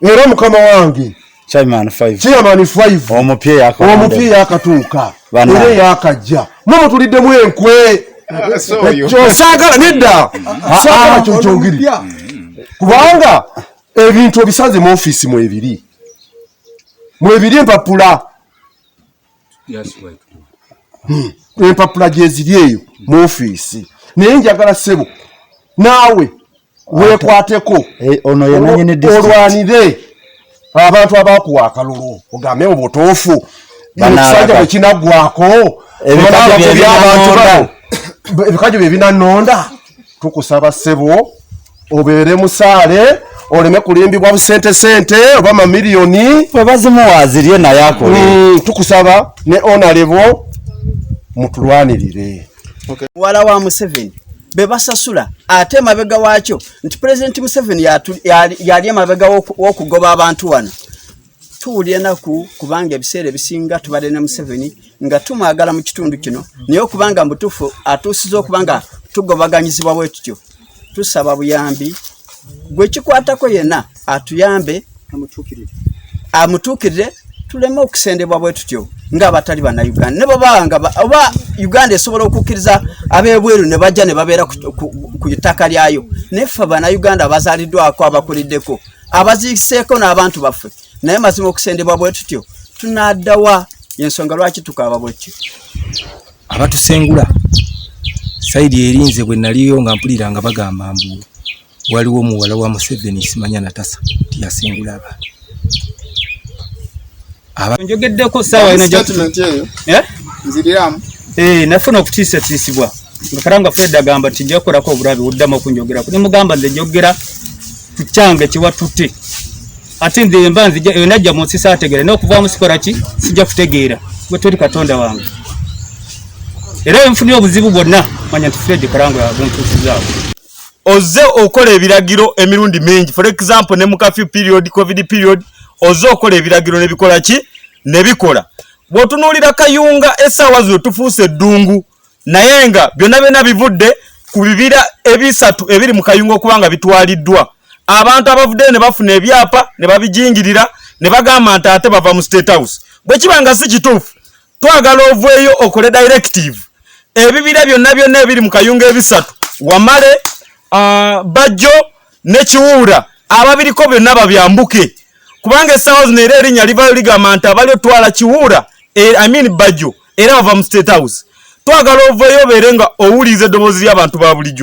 Era mukama wange Chairman 5 Chairman 5 omupye yakatuuka era yakajja mumu tuliddemu enkwe sagala nedda sagala kyonkyogiri kubanga ebintu obisanze mu office mwebiri empapula empapula gyeziri eyo mu office naye njagala ssebo naawe weekwateko olwanire abantu abakuwa akalulu ogambe obutuufu ekisanja bwe kinaggwako ebikajjo bye binanonda tukusaba ssebo obeere musaale oleme kulimbibwa busente oba mamiliyoni webazimuwazirye naye akole tukusaba ne honorable mutulwanirire wala wa Museveni bebasasula ate mabega wakyo nti President Museveni yali mabega wokugoba abantu wano tuwulye naku kubanga ebiseera ebisinga tubale ne Museveni nga tumwagala mu kitundu kino naye okubanga mbutufu atuusiza okubanga tugobaganyizibwa bwetutyo tusaba buyambi gwe kikwatako yenna atuyambe amutuukirire tuleme okusendebwa bwetutyo nga abatali bana Uganda ne babanga oba Uganda esobola okukkiriza abebweru ne bajja ne babeera ku ttaka lyayo nefe bana Uganda bazaliddwako abakuliddeko abaziiseeko n'abantu baffe naye mazima okusendebwa bwetutyo tunaddawa yensonga lwaki tukaaba bwetyo abatusengula saidi erinze bwe naliyo nga mpulira nga bagamba mbu waliwo muwala wa Museveni simanya natasa tiyasengula abantu njogeddeko sawa ina statement eyo nziriramu nafuna okutiisibwa Karangwa Fred agamba tijja kukolako obulabi uddamu okunjogera kuni mugamba nze njogera tucyange kiwatutte ate nze mbanzi najja mu nsi saategere n'okuva mu sikola ki sijja kutegeera gwe tuli Katonda wange era nfunye obuzibu bwonna manya nti Fred Karangwa buntusizaawo oze okola ebiragiro emirundi mingi for example ne mu curfew period covid period ozo okola ebiragiro ne bikola ki ne bikola bwotunuulira Kayunga essaawa zino tufuuse ddungu naye nga byonna bivudde ku bibira ebisatu ebiri mu Kayunga okubanga bitwaliddwa abantu abavudde ne bafuna ebyapa ne babijingirira ne bagamba nti ate bava mu State House bwe kibanga si kituufu twagala oveeyo okole directive ebibira byonna ebiri mu Kayunga ebisatu Wamale Bajjo ne Kiwuura ababiriko byonna babyambuke kubanga essaawa zino era erinnya livaayo ligamba nti abali otwala Kiwuura Bajjo era bava mu State House twagala oveeyo obeere nga owuliza eddoboozi ly'abantu ba bulijjo